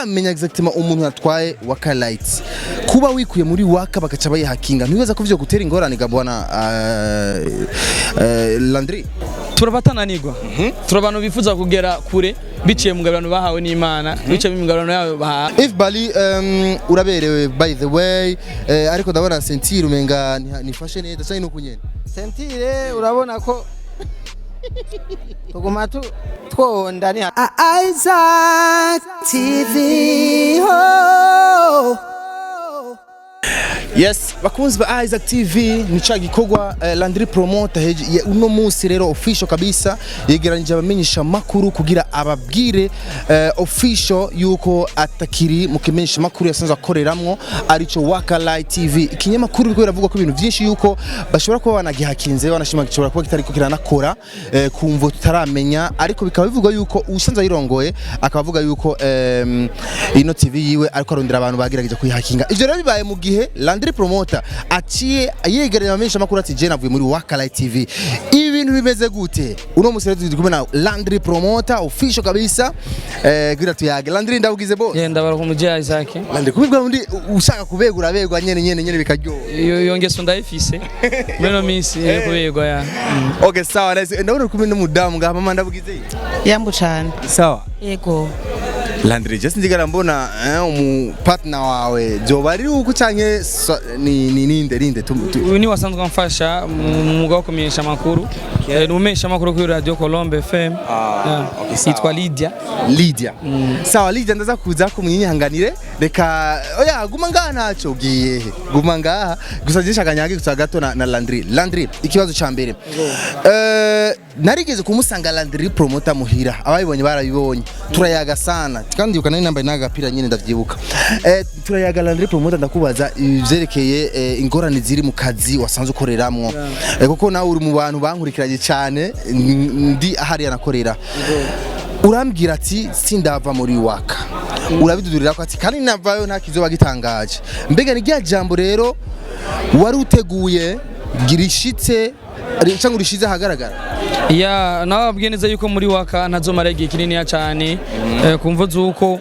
ntituramenya exactement umuntu yatwaye Waka Light. Kuba wikuye muri Waka bagaca bayihakinga ntibibaza ko vyo gutera ingorane gabwana Landry. Turabatananirwa turabantu bifuza kugera kure biciye mu ngabirano bahawe n'Imana biciye mu ngabirano yawe baha If Bali uraberewe by the way ariko ndabona sentire umenga nifashe neza cyane nukunyene sentire urabona ko tuguma twonda ni Isaac TV ho. Yes, bakunzi ba Isaac TV ni cha gikorwa Landry Promoter uno munsi rero official kabisa yegeranije abamenyesha makuru kugira ababwire official yuko atakiri mu kimenyesha makuru yasanzwe akoreramwo arico Waka Light TV. Ikinyamakuru biko biravuga ko ibintu byinshi yuko bashobora kuba banagihakinze banashima gishobora kuba kitariko kiranakora kumvo tutaramenya ariko bikaba bivuga yuko usanzwe yirongoye akavuga yuko ino TV yiwe ariko arondera abantu bagerageje kuyihakinga. Ivyo rero bibaye mu gihe Landry Promoter aciye yegereye abamenyesha makuru ati je navuye muri Waka Light TV. Ibintu bimeze gute? Uno musere turi kumwe na Landry Promoter official kabisa. Gira tuyage Landry ndabugize bo. Yenda barakumuje Isaac. Landry kubibwa undi ushaka kubegura begwa nyene bikaryo. Iyo ngeso ndayifise. Meno misi kubegwa ya. Okay sawa ndabona kumwe n'umudamu nga mama ndabugize. Yambu cyane. Sawa. Yego. Landry just ndigara mbona umu partner wawe joba ari uko canke ni ninde uyu ni wasanzwe amfasha mu mwuga wo kumenyesha makuru numesha makuru kuri Radio Colombe FM yitwa Lydia sawa Lydia ndaza kuza kumwinyanganire reka oya guma ngaha ntaco ugiye guma ngaha gusa gisha kanyage gusa gato na Landry ikibazo ca mbere narigeze kumusanga Landry Promoter muhira abayibonye barabibonye turayaga sana kandi yuko nari nambaye nagapira nyine ndavyibuka turayaga Landry Promoter ndakubaza ivyerekeye ingorane ziri mu kazi wasanzwe ukoreramwo kuko nawe uri mu bantu bankurikiranye cyane ndi ahari yanakorera urambwira ati sindava muri Waka urabidudurira ko ati kandi navayo nta kizoba gitangaje mbega ni rya jambo rero wari uteguye girishitse cyangwa urishize ahagaragara ya nababwiye neza yuko muri Waka ntazomara igihe kinini cyane kumva zuko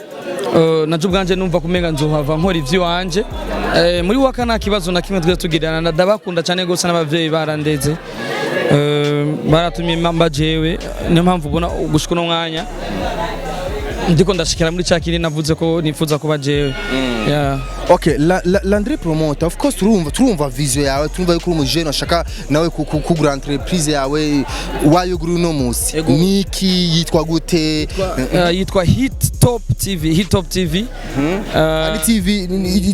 naje ubwanje numva kumenga nzohava nkora ivyo wanje muri Waka nta kibazo na kimwe twatugirana ndabakunda cyane gose n'abavyeyi barandeze baratumye mamba jewe niyo mpamvu ubona gushika no mwanya ndiko ndashikira muri cakiri navuze ko nifuza kuba jewe Okay, Landry Promoter of course turumva vision yawe turumva yuko uri umujene ashaka nawe kugura entreprise yawe wayo guru no musi niki yitwa gute yitwa Hit Top TV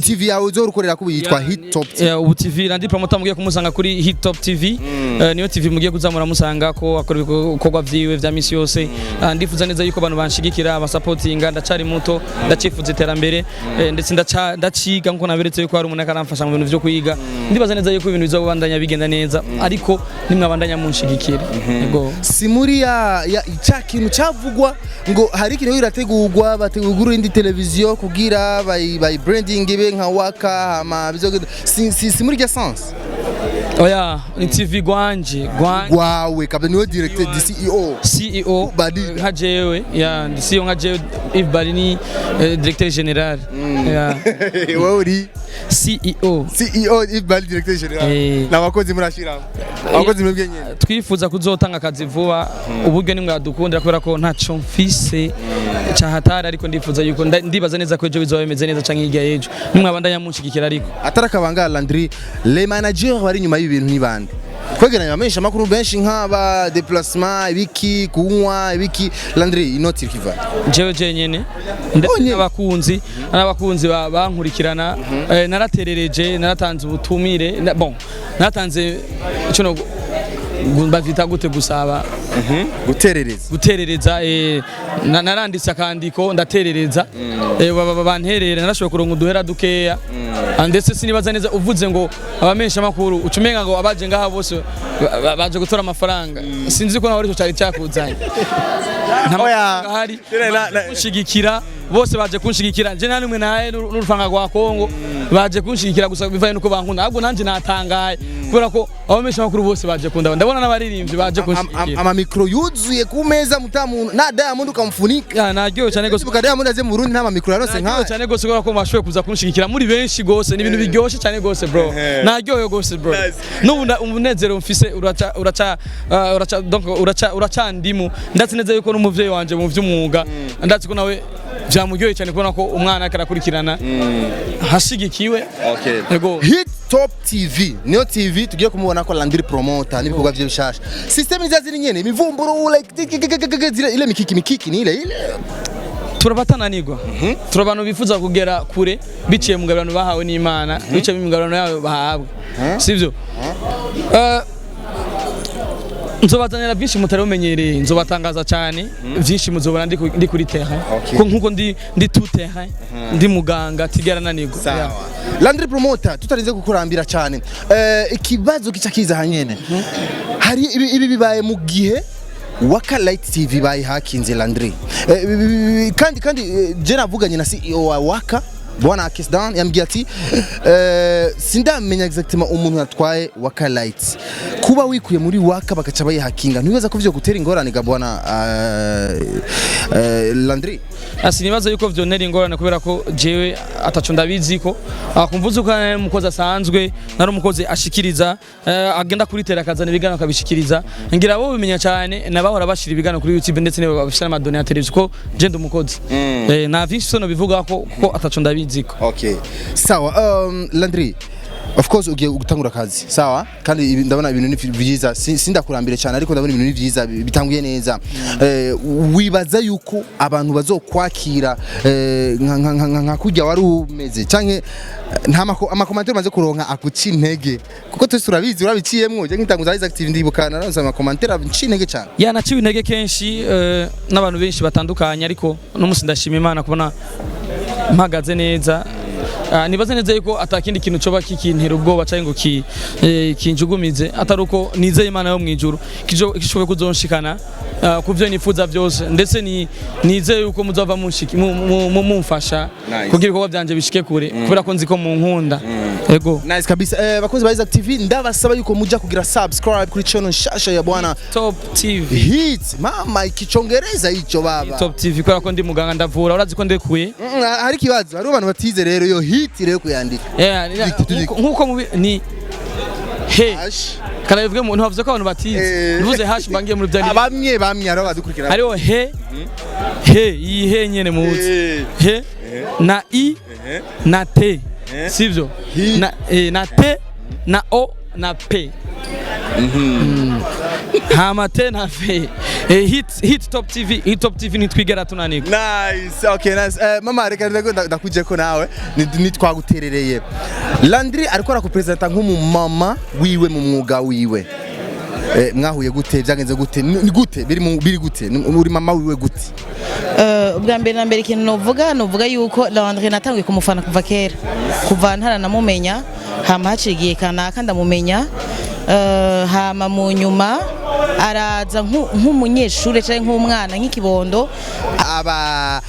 TV yawe uzorukorera ko yitwa Hit Top TV ubu TV Landry Promoter mugiye kumusanga kuri Hit Top TV niyo TV mugiye kuzamura musanga ko akora ibikorwa vyiwe vya misi yose ndifuza neza yuko abantu banshigikira abasupportinga ndacari muto ndacifuza iterambere ndetse ndaciga nko naberetse yuko hari umuntu akaramfasha mu bintu byo kuyiga ndibaza neza yuko ibintu bizobandanya bigenda neza ariko nimwabandanya munshigikira yego si muri ya icakintu cyavugwa ngo hari ikintu irategurwa bategura indi televiziyo kugira by branding ibe nka Waka ama si muri ya sense oya ni TV gwanje gwawe kabla niwe director di CEO badi nka jewe ya CEO nka jewe if bali ni directeur general ya wewe uri CEO if bali directeur general nabakozi murashira abakozi mwebwe nyene twifuza kuzotanga akazi vuba uburyo nimwe adukundira kubera ko ntaco mfise cyahatari ariko ndifuza yuko ndibaza neza ko ejo bizoba bimeze neza canke hirya y'ejo nimwe abandanya munshigikira ariko atarakabanga Landry les managers bari nyuma y'ibintu nibande kwegeranya abamenyesha makuru benshi nk'aba déplacement ibiki kunywa ibiki Landry inoti kiva jewe nyene ndetse n'abakunzi bankurikirana naraterereje naratanze ubutumire natanze ico bavita gute gusaba guterereza naranditse akandiko ndaterereza banterera narashoboye kuronka uduhera dukeya ndetse sinibaza neza uvuze ngo abamenyesha makuru ucumenga ngo abaje ngaha bose baje gutora amafaranga sinzi ko nawe ari cyo cyari cyakuzanye ntabwo hari ushigikira bose baje kunshigikira je nani mwe naye n'urufanga rwa Kongo baje kunshigikira gusa bivaye nuko bankunda ahubwo nanje natangaye kubera ko abamesha makuru bose baje kunda ndabona n'abaririmbyi baje kunshigikira ama micro yuzuye ku meza mutamu na Diamond ukamfunika naryohewe cyane gose buka Diamond aze mu Burundi nta micro yarose nka cyane gose kubera ko mashoboye kuza kunshigikira muri benshi gose ni ibintu biryoshye cyane gose bro naryohewe gose bro n'ubu umunezero mfise uraca ndimu ndatse neza yuko n'umuvyeyi wanje mu vy'umwuga ndatse ko nawe byamuryoheye cyane kubona ko umwana akarakurikirana hashigikiwe yego Hit Top TV niyo TV tugiye kumubona ko Landry Promoter n'ibikorwa bye bishasha system izaziri nyene imivumburo like ile mikiki ni ile turabatananirwa turabantu bifuza kugera kure biciye mu ngabirano bahawe n'Imana biciye mu ngabirano yawe bahabwa sivyo nzobazanira byinshi mutari umenyereye nzobatangaza cyane byinshi muzobona ndi kuri terrain nkuko ndi tout terrain ndi muganga tigerananirwa sawa Landry Promoter tutarinze kukurambira cyane ikibazo kica kiza hanyene hari ibi bibaye mu gihe Waka Light TV bayihakinze Landry kandi je navuganye na CEO wa Waka Bwana Akisdan yambwiye ati sindamenya exactement umuntu yatwaye Waka Light kuba wikuye muri Waka bakaca bayihakinga ntibaza ko vyo gutera ingorane ga Bwana Landry nibaza yuko vyo ntera ingorane kubera ko jewe ataco ndabiziko akumvuze ko umukozi asanzwe nari umukozi ashikiriza agenda kuri tera kazana ibigano akabishikiriza ngira bo bimenya cyane nabahora bashira ibigano kuri YouTube ndetse ne babishira amadonate ya televiziyo ko je ndi umukozi na vinshi sono bivuga ko ataco ndabiziko okay sawa Landry of course ugiye gutangura kazi sawa kandi ndabona ibintu ni byiza sindakurambire cyane ariko ndabona ibintu ni byiza bitanguye neza wibaza yuko abantu bazokwakira nka kujya wari umeze canke nta amakomantere maze kuronka akuci intege kuko twese turabizi urabiciyemwo je nkitanguza Isaac TV ndibukana nazo amakomantere abici intege cyane naciwe intege kenshi n'abantu benshi batandukanye ariko no musi ndashima Imana kubona mpagaze neza nibaze neza yuko atakindi kintu coba kikintera ubwoba cyangwa ngo kinjugumize ataruko nizeye Imana yo mwijuru kishoboye kuzonshikana kuvyo nifuza byose ndetse nizeye yuko muzava mumfasha kugira ibikorwa byanje bishike kure kubera ko nzi ko mu nkunda yego nice kabisa bakunzi ba Isaac TV ndabasaba yuko muja kugira subscribe kuri channel shasha ya Bwana Top TV Hit mama ikicongereza ico baba Top TV kubera ko ndi muganga ndavura urazi ko ndekuye hari kibazo hari abantu batize rero yo Hit rero kuyandika nkuko ni kana bivuge mu ntavuze ko abantu batize bivuze hash bangiye muri byari bamwe aro badukurikira hariho iyi nyene muzi na i na t sivyo na t na o na p Hamate na fe hit Top TV nitwigera tunaniko nice okay nice mama reka ndakuje ko nawe nitwaguterereye Landry ariko arakupresenta nk'umumama wiwe mu mwuga wiwe mwahuye gute byagenze gute ni gute biri gute uri mama wiwe gute ubwa mbere na mbere ikintu novuga yuko Landry natangiye kumufana kuva kera kuva ntaranamumenya hama hacigiye kanaka ndamumenya hama mu nyuma araza nk'umunyeshure cyangwa nk'umwana nk'ikibondo aba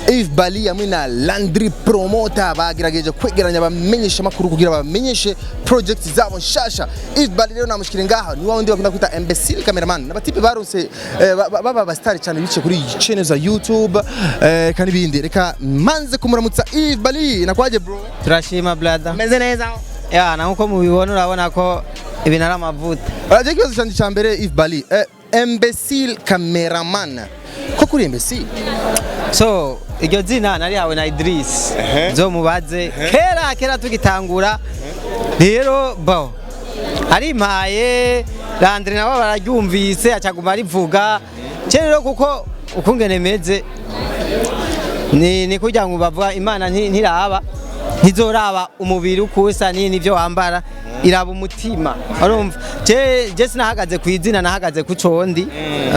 Yves Bali hamwe na Landry Promoter bagerageje kwegeranya bamenyesha makuru kugira bamenyeshe project zabo nshasha. Yves Bali rero namushikire ngaha ni wawundi bakunda kwita imbecile cameraman n'abatipe barose baba bastar cyane bice kuri channel za YouTube kandi bindi reka manze kumuramutsa Yves Bali nakwaje bro turashima brother meze neza na nkuko mubibona urabona ko ibintu ari amavuta araje kibazo cyane cyambere Yves Bali imbecile cameraman ko kuri imbecile so iryo zina nari yawe na Idris zo mubaze kera tugitangura rero bo ari mpaye Landry nabo bararyumvise acaguma rivuga rero kuko ukungene meze ni kugira ngo bavuga Imana ntiraba ntizoraba umubiri ukusa nivyo wambara iraba umutima urumva je sinahagaze ku izina nahagaze ku condi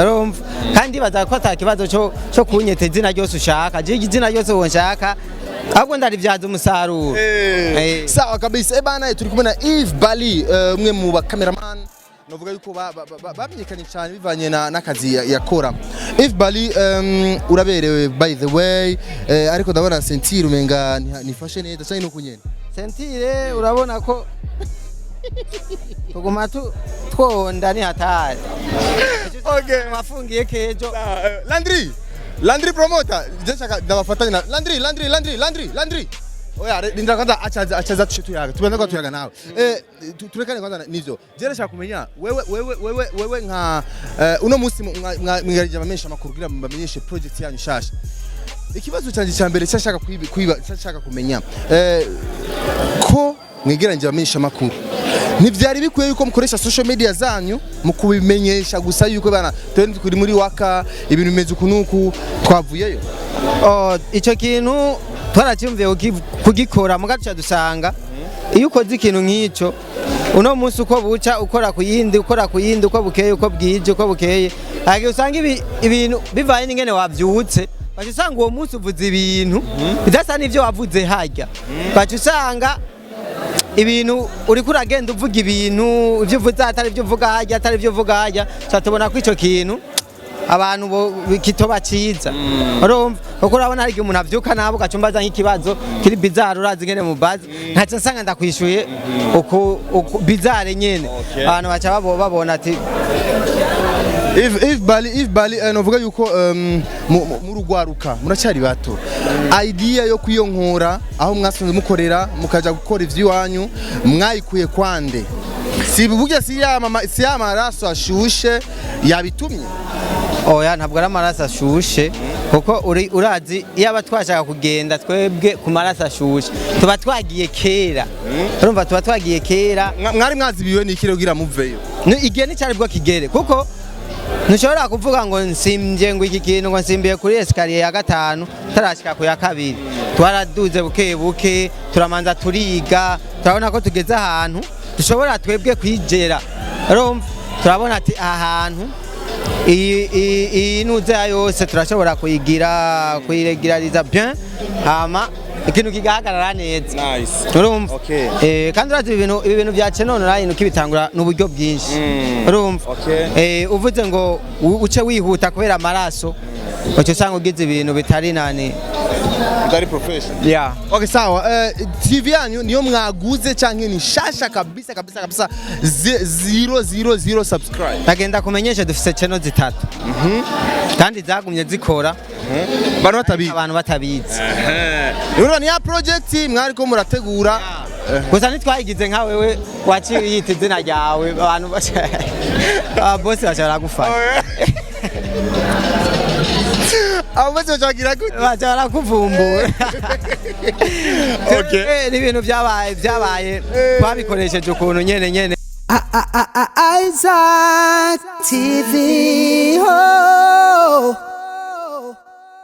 urumva kandi baza ko atakibazo cyo kunyete izina ryose ushaka je izina ryose wonshaka ahubwo ndarivyaza umusaruro sawa kabisa bana turi kumwe na Yves Bali umwe mu ba cameraman novuga yuko bamenyekanye cyane bivanye n'akazi yakora. If Bali uraberewe by the way, ariko ndabona sentire umenga nifashe neza cyane no kunyene. Sentire urabona ko tuguma twonda ni hatari. Okay. Mafungiye kejo. Landry promoter, ndashaka ndabafatanya na Landry. Oya rindira kwanza achaza tushe tuyaga. Tubanza kwa tuyaga nawe. Turekane kwanza nivyo. Je ndashaka kumenya wewe nka uno munsi mwigarije abamenyesha makuru kugira mbamenyeshe project yanyu shasha. Ikibazo cyanje cyambere cyashaka cyashaka kumenya ko mwigeranje abamenyesha makuru. Ntivyari bikwiye yuko mukoresha social media zanyu mu kubimenyesha gusa yuko bana turi muri waka ibintu bimeze ukunuku twavuyeyo. Ico kintu twaracyumviye kugikora mugaca dusanga iyo ukoze ikintu nk'ico uno munsi uko buca ukora kuyindi uko bukeye uko bwije uko bukeye age usanga ibintu bivaye n'ingene wavyutse baca usanga uwo munsi uvuze ibintu bidasa n'ivyo wavuze harya baca usanga ibintu uri kuragenda uvuga ibintu ivyo uvuze atari ivyo uvuga harya atari ivyo uvuga harya cyatubona ko ico kintu abantu kitoba ciza urumva kuko urabona hari umuntu avyuka nabo gacumbaza nk'ikibazo kiri bizarre urazi ngene mu bazi ntaca nsanga ndakwishuye uko bizarre nyene abantu baca babona ati If Bali novuga yuko mu rugwaruka muracyari bato idea yo kuyonkora aho mwasanze mukorera mukaja gukora ivy'iwanyu mwayikuye kwande si buvuga si ya maraso ashushe yabitumye. Oya ntabwo ari amaraso ashushe kuko urazi iyo abatwashaka kugenda twebwe ku maraso ashushe tuba twagiye kera urumva tuba twagiye kera mwari mwazibiwe n'ikire kugira muveyo igihe ni cyari bwo kigere kuko ntushobora kuvuga ngo nsimbye ngo iki kintu ngo nsimbiye kuri escalier ya 5 tarashika ku ya 2 twaraduze buke turamanza turiga turabona ko tugeze ahantu dushobora twebwe kwijera urumva turabona ati ahantu iyi nuze yose turashobora kuyiregulariza bien hama ikintu kigahagarara neza. Urumva kandi urazi ibintu bya online ukibitangura n'uburyo bwinshi urumva uvuze ngo uce wihuta kubera amaraso uce usanga ugize ibintu bitari very professional. Okay sawa. TV yanyu niyo mwaguze canke ni shasha kabisa 000 subscribe. Nagenda kumenyesha dufise channel 3 kandi zagumye zikora abantu batabizi urumva ni ya project mwari ko murategura gusa nitwayigize nka wewe waciye yita izina ryawe abantu boss bashobora gufata abaze bagira gute bashobora kuvumbura. Okay ni ibintu byabaye twabikoresheje ukuntu nyene Isaac TV. Oh.